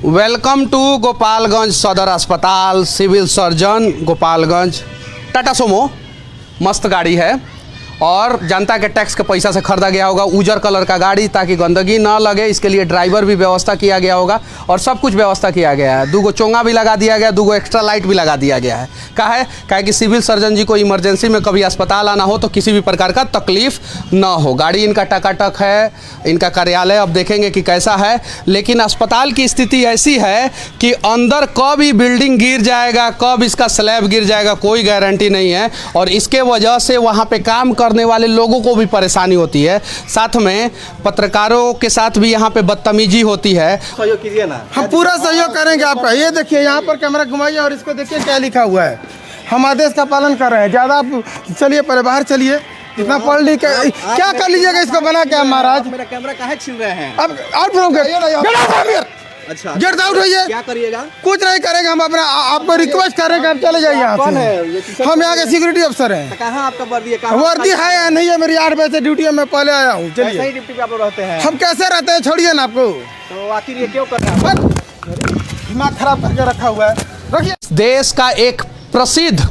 Welcome to Gopalganj सदर अस्पताल, civil surgeon Gopalganj. Tata Sumo मस्त गाड़ी है और जनता के टैक्स के पैसा से खरीदा गया होगा। उजर कलर का गाड़ी ताकि गंदगी ना लगे, इसके लिए ड्राइवर भी व्यवस्था किया गया होगा और सब कुछ व्यवस्था किया गया है। 2 चोंगा भी लगा दिया गया, 2 एक्स्ट्रा लाइट भी लगा दिया गया है। काहे कि सिविल सर्जन जी को इमरजेंसी में कभी अस्पताल आना हो तो किसी भी प्रकार का तकलीफ ना हो। गाड़ी इनका टकाटक है, इनका कार्यालय अब देखेंगे कि कैसा है। लेकिन अस्पताल की स्थिति ऐसी है कि अंदर कब ही बिल्डिंग गिर जाएगा, कब इसका स्लैब गिर जाएगा, कोई गारंटी नहीं है। और इसके वजह से वहाँ पे काम करने वाले लोगों को भी परेशानी होती है, साथ में पत्रकारों के साथ भी यहाँ पे बदतमीजी होती है। सहयोग कीजिए ना। हम पूरा सहयोग करेंगे आपका। ये देखिए यहाँ पर कैमरा घुमाइए और इसको देखिए क्या लिखा हुआ है। हम आदेश का पालन कर रहे हैं। ज़्यादा आप चलिए, पहले बाहर चलिए। इतना पढ़ लिख क्या कर लीजिएगा इसको बना के महाराज। मेरा कैमरा काहे छीन रहे हैं? अब आउट अच्छा, गेट आउट होइए। क्या करिएगा? कुछ नहीं करेंगे, हम अपना आपको रिक्वेस्ट करेंगे, आप चले जाइए यहाँ से। हम यहाँ के सिक्योरिटी अफसर हैं। कहाँ आपका वर्दी है? वर्दी है या नहीं है? मेरी 8 बजे से ड्यूटी है, मैं पहले आया हूँ। चलिए, सही ड्यूटी पे आप लोग रहते हैं। हम कैसे रहते हैं, छोड़िए ना। आपको तो आखिर ये क्यों कर रहे हैं? दिमाग खराब करके रखा हुआ है। रखिए। देश का एक प्रसिद्ध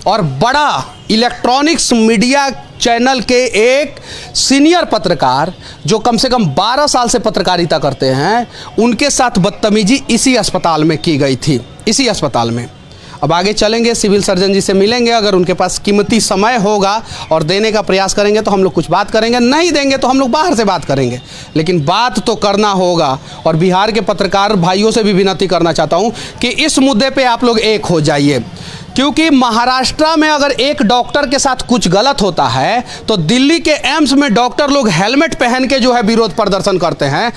और बड़ा इलेक्ट्रॉनिक्स मीडिया चैनल के एक सीनियर पत्रकार जो कम से कम 12 साल से पत्रकारिता करते हैं, उनके साथ बदतमीजी इसी अस्पताल में की गई थी, इसी अस्पताल में। अब आगे चलेंगे, सिविल सर्जन जी से मिलेंगे। अगर उनके पास कीमती समय होगा और देने का प्रयास करेंगे तो हम लोग कुछ बात करेंगे, नहीं देंगे तो हम लोग बाहर से बात करेंगे। लेकिन बात तो करना होगा। और बिहार के पत्रकार भाइयों से भी विनती करना चाहता हूं कि इस मुद्दे पे आप लोग एक हो जाइए, क्योंकि महाराष्ट्र में अगर एक डॉक्टर के साथ कुछ गलत होता है तो दिल्ली के एम्स में डॉक्टर लोग हेलमेट पहन के जो है विरोध प्रदर्शन करते हैं।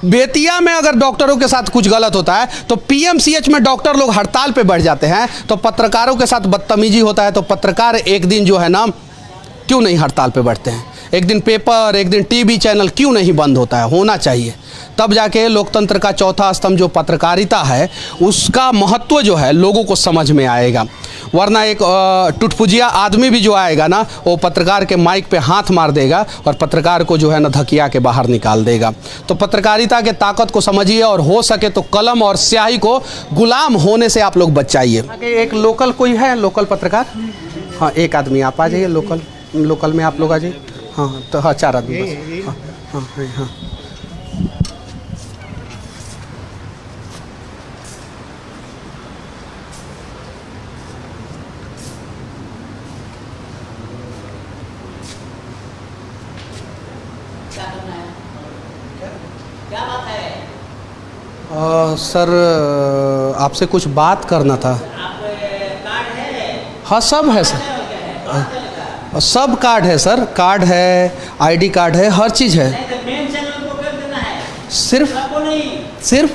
बेतिया में अगर डॉक्टरों के साथ कुछ गलत होता है तो पीएमसीएच में डॉक्टर लोग हड़ताल पे बैठ जाते हैं। तो पत्रकारों के साथ बदतमीजी होता है तो पत्रकार एक दिन जो है ना, क्यों नहीं हड़ताल पे बैठते हैं? एक दिन पेपर, एक दिन टीवी चैनल क्यों नहीं बंद होता है? होना चाहिए, तब जाके लोकतंत्र का चौथा स्तंभ जो पत्रकारिता है उसका महत्व जो है लोगों को समझ में आएगा। वरना एक टुटपुजिया आदमी भी जो आएगा ना, वो पत्रकार के माइक पे हाथ मार देगा और पत्रकार को जो है ना धकिया के बाहर निकाल देगा। तो पत्रकारिता के ताकत को समझिए और हो सके तो कलम और स्याही को गुलाम होने से आप लोग बचाइए। एक लोकल कोई है, लोकल पत्रकार? हाँ, एक आदमी आप आ जाइए। लोकल में आप लोग आ जाइए। हाँ तो हाँ, 4 आदमी बस। हाँ हाँ हाँ। क्या बात है? सर आपसे कुछ बात करना था। आप कार्ड है? हाँ सब है सर, सब कार्ड है सर, कार्ड है, आईडी कार्ड है, हर चीज़ है। नहीं तो मेन चैनल को कर देना है। सिर्फ आपको नहीं, सिर्फ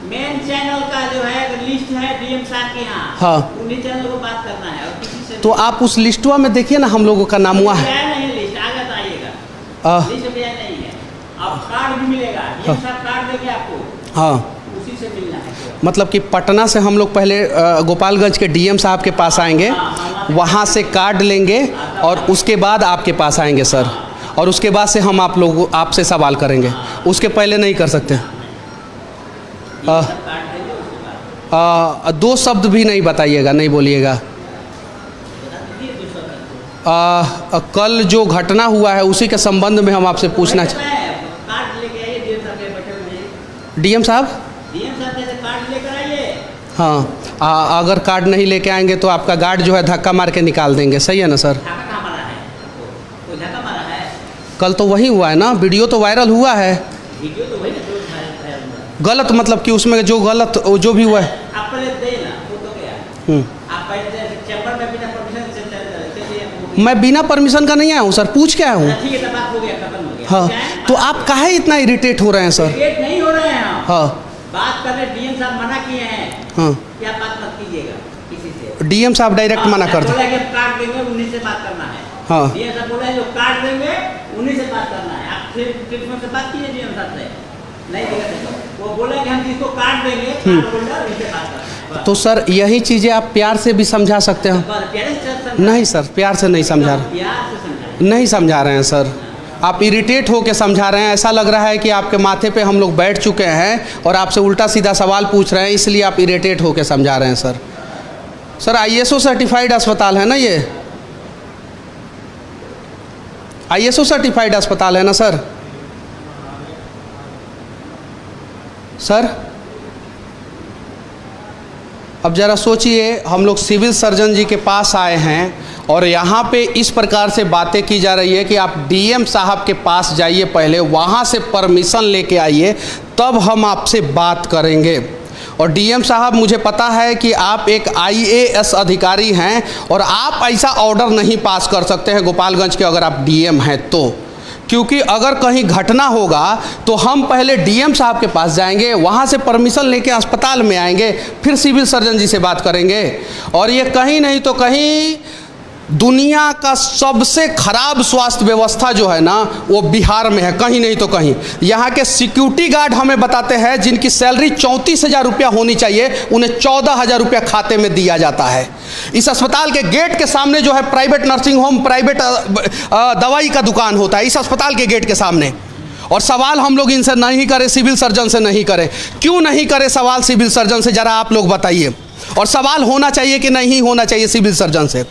मेन चैनल का जो है लिस्ट है डीएम साहब के यहाँ। हाँ, उन्हीं चैनल को बात करना है और किसी से तो आप उस लिस्टवा में देखिए ना, हम लोगों का नाम हुआ है। नहीं लिस्ट आगे तो आइएगा, लिस्ट में नहीं है। अब कार्ड भी मिलेगा, डीएम साहब कार्ड देंगे आपको। हाँ, उसी से मिलना है। मतलब कि पटना से हम लोग पहले गोपालगंज के डीएम साहब के पास आएंगे, वहाँ से कार्ड लेंगे और उसके बाद आपके पास आएंगे सर। और उसके बाद से हम आप लोगों आपसे सवाल करेंगे, उसके पहले नहीं कर सकते। 2 शब्द भी नहीं बताइएगा, नहीं बोलिएगा। कल जो घटना हुआ है उसी के संबंध में हम आपसे पूछना चाहते हैं। डीएम साहब कार्ड लेकर आइए। हाँ, अगर कार्ड नहीं लेके आएंगे तो आपका गार्ड जो है धक्का मार के निकाल देंगे, सही है ना सर? धक्का मारा है? कोई धक्का मारा है? कल तो वही हुआ है ना, वीडियो तो वायरल हुआ है। वीडियो तो वही ना जो वायरल। गलत मतलब कि उसमें जो गलत जो भी हुआ है। आप पहले दे ना, वो तो गया। आप पहले चैम्बर में बिना परमिशन से चलिए। मैं बिना परमिशन का नहीं आया हूँ सर, पूछ के आया हूँ। ठीक है, तब बात हो गया, खत्म हो गया। हाँ, तो आप काहे इतना इरिटेट हो रहे हैं सर? इरिटेट नहीं हो रहे हैं हम। हाँ, बात करने डीएम साहब मना किए हैं। हाँ, क्या बात मत कीजिएगा किसी से। डीएम साहब डायरेक्ट मना कर बोला दे। कि कार्ड देंगे, उन्हीं से बात करना है। हाँ, डीएम साहब बोला है जो कार्ड देंगे उन्हीं से बात करना है। आप फिर टेलीफोन से बात कीजिए डीएम साहब से, नहीं देगा तो वो बोला कि हम जिसको कार्ड देंगे कार्ड होल्डर उनसे बात करना है। तो सर यही चीज़ें आप प्यार से भी समझा सकते हैं। नहीं सर, प्यार से नहीं समझा रहे, नहीं समझा रहे हैं सर। आप इरिटेट होकर समझा रहे हैं। ऐसा लग रहा है कि आपके माथे पे हम लोग बैठ चुके हैं और आपसे उल्टा सीधा सवाल पूछ रहे हैं, इसलिए आप इरिटेट होकर समझा रहे हैं सर। सर ISO सर्टिफाइड अस्पताल है ना ये? ISO सर्टिफाइड अस्पताल है ना सर? सर अब ज़रा सोचिए, हम लोग सिविल सर्जन जी के पास आए हैं और यहाँ पे इस प्रकार से बातें की जा रही है कि आप DM साहब के पास जाइए, पहले वहाँ से परमिशन लेके आइए, तब हम आपसे बात करेंगे। और DM साहब, मुझे पता है कि आप एक IAS अधिकारी हैं और आप ऐसा ऑर्डर नहीं पास कर सकते हैं गोपालगंज के, अगर आप DM हैं तो, क्योंकि अगर कहीं घटना होगा तो हम पहले DM साहब के पास जाएंगे, वहाँ से परमिशन लेके अस्पताल में आएंगे, फिर सिविल सर्जन जी से बात करेंगे। और ये कहीं नहीं तो कहीं दुनिया का सबसे खराब स्वास्थ्य व्यवस्था जो है ना, वो बिहार में है, कहीं नहीं तो कहीं। यहाँ के सिक्योरिटी गार्ड हमें बताते हैं जिनकी सैलरी 34,000 रुपया होनी चाहिए, उन्हें 14,000 रुपया खाते में दिया जाता है। इस अस्पताल के गेट के सामने जो है प्राइवेट नर्सिंग होम, प्राइवेट दवाई का दुकान होता है इस अस्पताल के गेट के सामने। और सवाल हम लोग इनसे नहीं करें, सिविल सर्जन से नहीं करें। क्यों नहीं करें सवाल सिविल सर्जन से, ज़रा आप लोग बताइए। और सवाल होना चाहिए कि नहीं होना चाहिए सिविल सर्जन से।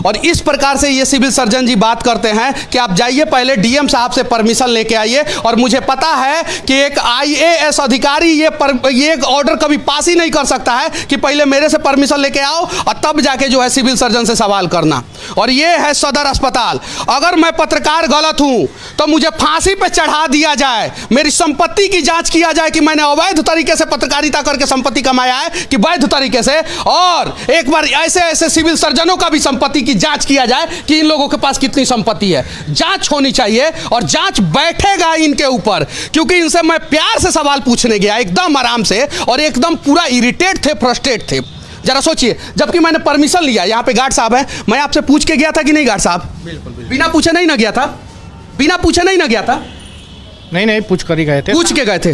और इस प्रकार से ये सिविल सर्जन जी बात करते हैं कि आप जाइए पहले DM साहब से परमिशन लेके आइए। और मुझे पता है कि एक IAS अधिकारी ये ऑर्डर कभी पास ही नहीं कर सकता है कि पहले मेरे से परमिशन लेके आओ और तब जाके जो है सिविल सर्जन से सवाल करना। और ये है सदर अस्पताल। अगर मैं पत्रकार गलत हूं तो मुझे फांसी पे चढ़ा दिया जाए, मेरी संपत्ति की जांच किया जाए कि मैंने अवैध तरीके से पत्रकारिता करके संपत्ति कमाया है कि वैध तरीके से, और एक बार ऐसे सिविल सर्जनों का भी संपत्ति की जांच किया जाए कि इन लोगों के पास कितनी संपत्ति है। जांच होनी चाहिए और जांच बैठेगा इनके ऊपर, क्योंकि इनसे मैं प्यार से सवाल पूछने गया एकदम आराम से, और एकदम पूरा इरिटेट थे, फ्रस्ट्रेट थे। जरा सोचिए, जबकि मैंने परमिशन लिया, यहाँ पे गार्ड साहब हैं, मैं आपसे पूछ के गया था कि नहीं गार्ड साहब? बिल्कुल। बिना पूछे नहीं ना गया था? बिना पूछे नहीं ना गया था? नहीं पूछ कर ही गए थे। पूछ के गए थे?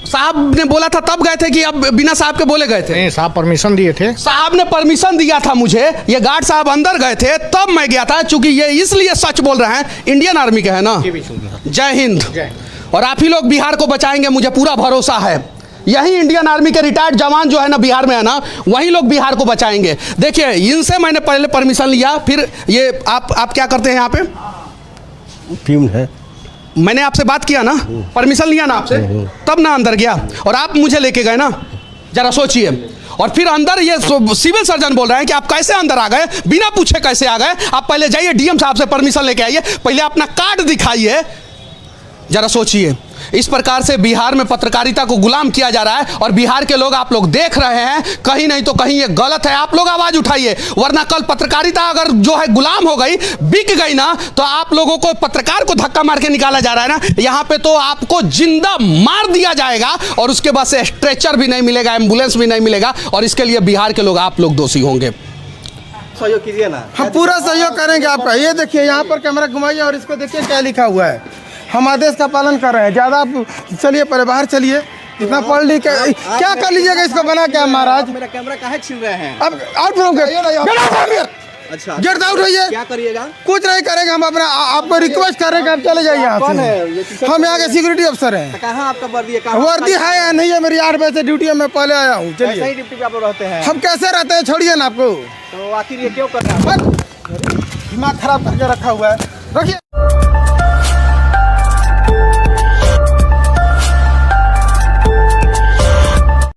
साहब ने बोला था तब गए थे कि अब बिना साहब के बोले गए थे? नहीं, साहब परमिशन दिए थे। साहब ने परमिशन दिया था मुझे, ये गार्ड साहब अंदर गए थे तब मैं गया था, क्योंकि ये इसलिए सच बोल रहे हैं, इंडियन आर्मी के है ना। जय हिंद। और आप ही लोग बिहार को बचाएंगे, मुझे पूरा भरोसा है। यही इंडियन आर्मी के रिटायर्ड जवान जो है ना बिहार में है ना, वही लोग बिहार को बचाएंगे। देखिए, इनसे मैंने पहले परमिशन लिया, फिर ये आप क्या करते हैं यहाँ पे? टीम है, मैंने आपसे बात किया ना, परमिशन लिया ना आपसे, तब ना अंदर गया, और आप मुझे लेके गए ना। जरा सोचिए। और फिर अंदर ये सिविल सर्जन बोल रहे हैं कि आप कैसे अंदर आ गए, बिना पूछे कैसे आ गए? आप पहले जाइए DM साहब से परमिशन लेके आइए, पहले अपना कार्ड दिखाइए। जरा सोचिए, इस प्रकार से बिहार में पत्रकारिता को गुलाम किया जा रहा है, और बिहार के लोग आप लोग देख रहे हैं, कहीं नहीं तो कहीं ये गलत है। आप लोग आवाज उठाइए, वरना कल पत्रकारिता अगर जो है गुलाम हो गई, बिक गई ना, तो आप लोगों को, पत्रकार को धक्का मार के निकाला जा रहा है ना, यहाँ पे तो आपको जिंदा मार दिया जाएगा, और उसके बाद से स्ट्रेचर भी नहीं मिलेगा, एम्बुलेंस भी नहीं मिलेगा, और इसके लिए बिहार के लोग, आप लोग दोषी होंगे। सहयोग कीजिए ना। हम पूरा सहयोग करेंगे आपका। ये देखिए, यहाँ पर कैमरा घुमाइए और इसको देखिए क्या लिखा हुआ है। हम आदेश का पालन कर रहे हैं। ज़्यादा आप चलिए, पहले बाहर चलिए। इतना पढ़ लिख क्या कर लीजिएगा इसको बना के महाराज? मेरा कैमरा काहे छीन रहे हैं? अब आउट फ्रॉम गेट। अच्छा, गेट आउट होइए। क्या करिएगा? कुछ नहीं करेंगे, हम अपना आपको रिक्वेस्ट कर रहे हैं कि आप चले जाइए यहाँ कौन से। है ये टी-शर्ट? हम यहाँ के सिक्योरिटी अफसर हैं। कहाँ आपका वर्दी है? कहाँ वर्दी है या नहीं है? मेरी 8 बजे से ड्यूटी है, मैं पहले आया हूँ। ऐसा ही चलिए, ड्यूटी पे आप लोग रहते हैं? हम कैसे रहते हैं, छोड़िए ना। आपको तो आखिर ये क्यों कर रहे हैं? दिमाग खराब करके रखा हुआ है, रखिए।